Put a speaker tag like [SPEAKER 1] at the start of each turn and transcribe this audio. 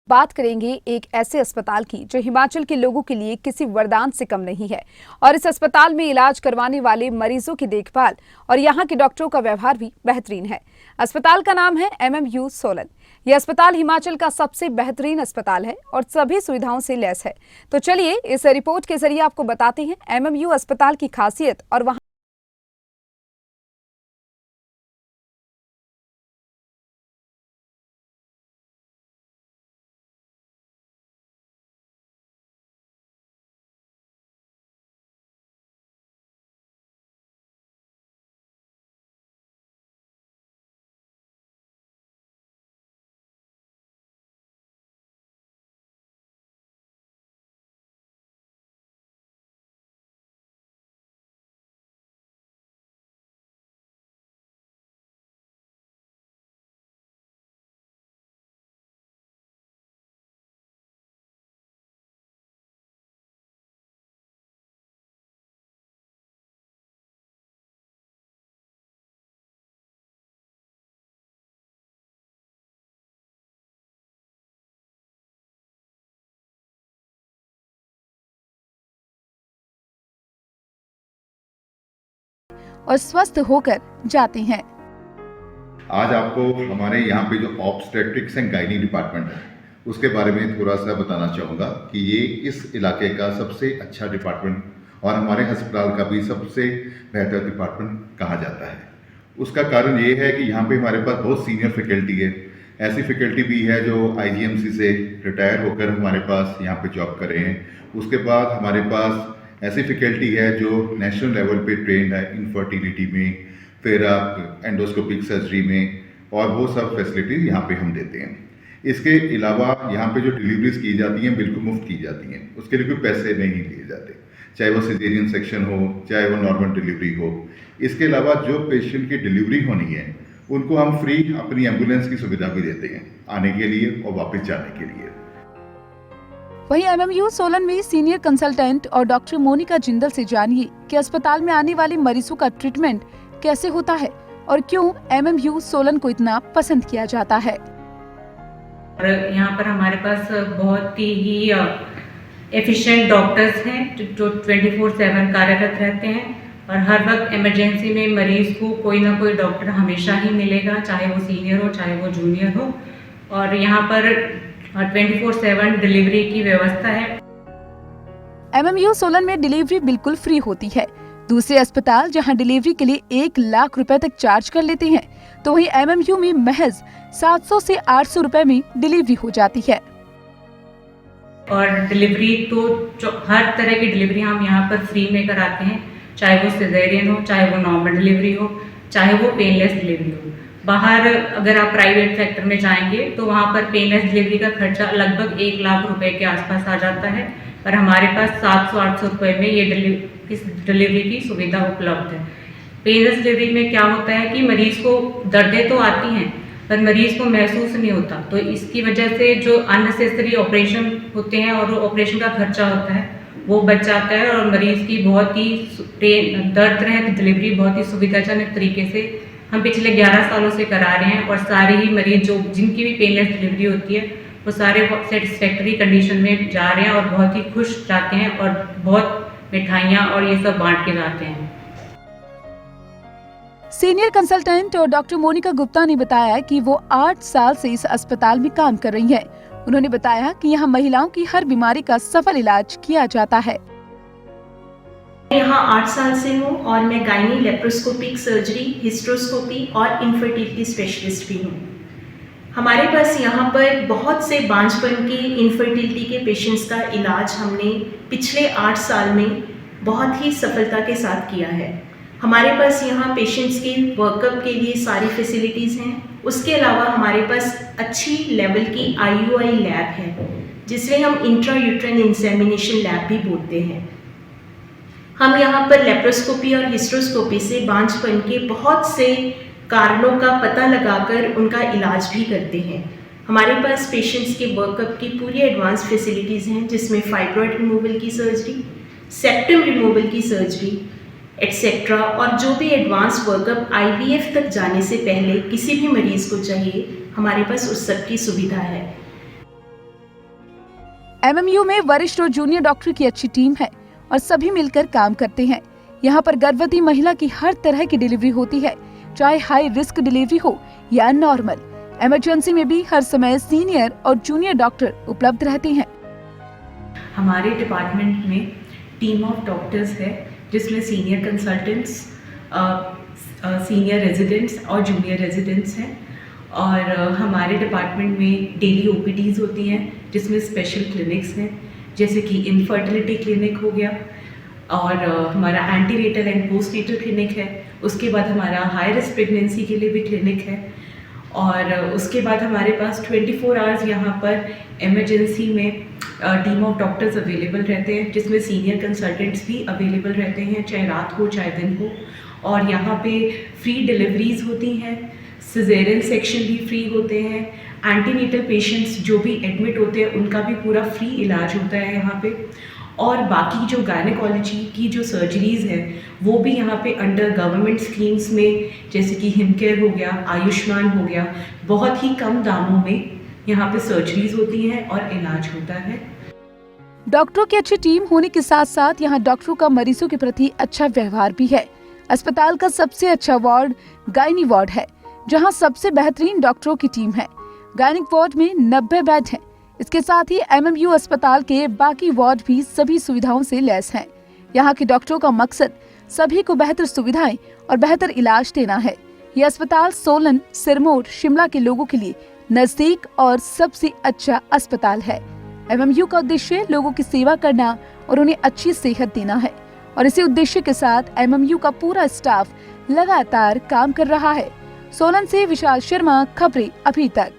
[SPEAKER 1] बात करेंगे एक ऐसे अस्पताल की जो हिमाचल के लोगों के लिए किसी वरदान से कम नहीं है और इस अस्पताल में इलाज करवाने वाले मरीजों की देखभाल और यहाँ के डॉक्टरों का व्यवहार भी बेहतरीन है। अस्पताल का नाम है MMU सोलन। यह अस्पताल हिमाचल का सबसे बेहतरीन अस्पताल है और सभी सुविधाओं से लैस है। तो चलिए इस रिपोर्ट के जरिए आपको बताते हैं MMU अस्पताल की खासियत और वहाँ और स्वस्थ होकर जाते हैं।
[SPEAKER 2] आज आपको हमारे यहाँ पे जो ऑब्स्टेट्रिक्स एंड गायनी डिपार्टमेंट है उसके बारे में थोड़ा सा बताना चाहूँगा कि ये इस इलाके का सबसे अच्छा डिपार्टमेंट और हमारे अस्पताल का भी सबसे बेहतर डिपार्टमेंट कहा जाता है। उसका कारण ये है कि यहाँ पे हमारे पास बहुत सीनियर फैकल्टी है। ऐसी फैकल्टी भी है जो IGMC से रिटायर होकर हमारे पास यहाँ पे जॉब कर रहे हैं। उसके बाद हमारे पास ऐसी फैकल्टी है जो नेशनल लेवल पे ट्रेंड है इनफर्टिलिटी में, फिर आप एंडोस्कोपिक सर्जरी में, और वो सब फैसिलिटीज यहाँ पे हम देते हैं। इसके अलावा यहाँ पे जो डिलीवरीज की जाती हैं बिल्कुल मुफ्त की जाती हैं, उसके लिए कोई पैसे नहीं लिए जाते, चाहे वो सिजेरियन सेक्शन हो चाहे वो नॉर्मल डिलीवरी हो। इसके अलावा जो पेशेंट की डिलीवरी होनी है उनको हम फ्री अपनी एम्बुलेंस की सुविधा भी देते हैं आने के लिए और वापस जाने के लिए।
[SPEAKER 1] वहीं MMU सोलन में सीनियर कंसल्टेंट और डॉक्टर मोनिका जिंदल से जानिए कि अस्पताल में आने वाले मरीजों का ट्रीटमेंट कैसे होता है और क्यों MMU सोलन को इतना पसंद किया जाता है।
[SPEAKER 3] यहाँ पर हमारे पास बहुत ही एफिशिएंट डॉक्टर्स हैं जो 24/7 कार्यरत रहते हैं और हर वक्त इमरजेंसी में मरीज को कोई ना कोई डॉक्टर हमेशा ही मिलेगा, चाहे वो सीनियर हो चाहे वो जूनियर हो। और यहाँ पर 24/7 डिलीवरी की व्यवस्था है।
[SPEAKER 1] MMU सोलन में डिलीवरी बिल्कुल फ्री होती है। दूसरे अस्पताल जहां डिलीवरी के लिए 1 लाख रुपए तक चार्ज कर लेते हैं, तो वहीं MMU में महज 700 से 800 रुपए में डिलीवरी हो जाती है।
[SPEAKER 3] और डिलीवरी तो हर तरह की डिलीवरी हम यहाँ पर फ्री में कराते हैं, चाहे वो सिजेरियन हो चाहे वो नॉर्मल डिलीवरी हो चाहे वो पेनलेस डिलीवरी हो। बाहर अगर आप प्राइवेट सेक्टर में जाएंगे तो वहाँ पर पेनलेस डिलीवरी का खर्चा लगभग 1 लाख रुपए के आसपास आ जाता है, पर हमारे पास 700-800 रुपए में ये इस डिलीवरी की सुविधा उपलब्ध है। पेनलेस डिलीवरी में क्या होता है कि मरीज को दर्दें तो आती हैं पर मरीज को महसूस नहीं होता, तो इसकी वजह से जो अननेसेसरी ऑपरेशन होते हैं और ऑपरेशन का खर्चा होता है वो बच जाता है और मरीज की बहुत ही दर्द रहित डिलीवरी बहुत ही सुविधाजनक तरीके से हम पिछले 11 सालों से करा रहे हैं। और सारे ही मरीज जो जिनकी भी पेनलेस डिलीवरी होती है वो सारे सेटिस्फैक्टरी कंडीशन में जा रहे हैं और बहुत ही खुश जाते हैं और बहुत मिठाइयाँ और ये सब बांट के जाते हैं।
[SPEAKER 1] सीनियर कंसल्टेंट और डॉक्टर मोनिका गुप्ता ने बताया कि वो 8 साल से इस अस्पताल में काम कर रही हैं। उन्होंने बताया कि यहाँ महिलाओं की हर बीमारी का सफल इलाज किया जाता है।
[SPEAKER 4] यहाँ 8 साल से हूँ और मैं गायनी, लेप्रोस्कोपिक सर्जरी, हिस्ट्रोस्कोपी और इनफर्टिलिटी स्पेशलिस्ट भी हूँ। हमारे पास यहाँ पर बहुत से बांझपन के, इनफर्टिलिटी के पेशेंट्स का इलाज हमने पिछले 8 साल में बहुत ही सफलता के साथ किया है। हमारे पास यहाँ पेशेंट्स के वर्कअप के लिए सारी फैसिलिटीज़ हैं। उसके अलावा हमारे पास अच्छी लेवल की IUI लैब है जिसे हम इंट्रा यूट्राइन इंसेमिनेशन लैब भी बोलते हैं। हम यहाँ पर लेप्रोस्कोपी और हिस्ट्रोस्कोपी से बांझपन के बहुत से कारणों का पता लगाकर उनका इलाज भी करते हैं। हमारे पास पेशेंट्स के वर्कअप की पूरी एडवांस फैसिलिटीज़ हैं जिसमें फाइब्रॉइड रिमूवल की सर्जरी, सेप्टम रिमूवल की सर्जरी एटसेट्रा, और जो भी एडवांस वर्कअप IVF तक जाने से पहले किसी भी मरीज़ को चाहिए हमारे पास उस सब की सुविधा है।
[SPEAKER 1] एमएमयू में वरिष्ठ और जूनियर डॉक्टर की अच्छी टीम है और सभी मिलकर काम करते हैं। यहाँ पर गर्भवती महिला की हर तरह की डिलीवरी होती है, चाहे हाई रिस्क डिलीवरी हो या नॉर्मल। इमरजेंसी में भी हर समय सीनियर और जूनियर डॉक्टर उपलब्ध रहते हैं।
[SPEAKER 3] हमारे डिपार्टमेंट में टीम ऑफ डॉक्टर्स है, जिसमें सीनियर कंसल्टेंट्स, सीनियर रेजिडेंट्स और जूनियर रेजिडेंट्स हैं। और हमारे डिपार्टमेंट में डेली ओपीडीज़ होती हैं, जिसमें स्पेशल क्लिनिक्स हैं, जैसे कि इनफर्टिलिटी क्लिनिक हो गया, और हमारा एंटीनेटल एंड पोस्टनेटल क्लिनिक है। उसके बाद हमारा हाई रिस्क प्रेगनेंसी के लिए भी क्लिनिक है। और उसके बाद हमारे पास 24 आवर्स यहाँ पर इमरजेंसी में टीम ऑफ डॉक्टर्स अवेलेबल रहते हैं, जिसमें सीनियर कंसल्टेंट्स भी अवेलेबल रहते हैं, चाहे रात हो चाहे दिन हो। और यहाँ पे फ्री डिलीवरीज होती हैं, सिजेरियन सेक्शन भी फ्री होते हैं, एंटीनेटल पेशेंट्स जो भी एडमिट होते हैं उनका भी पूरा फ्री इलाज होता है यहाँ पे। और बाकी जो गायनेकोलॉजी की जो सर्जरीज़ हैं वो भी यहाँ पे अंडर गवर्नमेंट स्कीम्स में, जैसे कि हिमकेयर हो गया, आयुष्मान हो गया, बहुत ही कम दामों में यहाँ पे सर्जरीज होती हैं और इलाज होता है।
[SPEAKER 1] डॉक्टरों की अच्छी टीम होने के साथ साथ यहाँ डॉक्टरों का मरीजों के प्रति अच्छा व्यवहार भी है। अस्पताल का सबसे अच्छा वार्ड गायनी वार्ड है, जहाँ सबसे बेहतरीन डॉक्टरों की टीम है। गायनिक वार्ड में 90 बेड हैं। इसके साथ ही एमएमयू अस्पताल के बाकी वार्ड भी सभी सुविधाओं से लैस हैं। यहाँ के डॉक्टरों का मकसद सभी को बेहतर सुविधाएं और बेहतर इलाज देना है। ये अस्पताल सोलन, सिरमौर, शिमला के लोगों के लिए नजदीक और सबसे अच्छा अस्पताल है। एमएमयू का उद्देश्य लोगों की सेवा करना और उन्हें अच्छी सेहत देना है, और इसी उद्देश्य के साथ एमएमयू का पूरा स्टाफ लगातार काम कर रहा है। सोलन से विशाल शर्मा, खबरें अभी तक।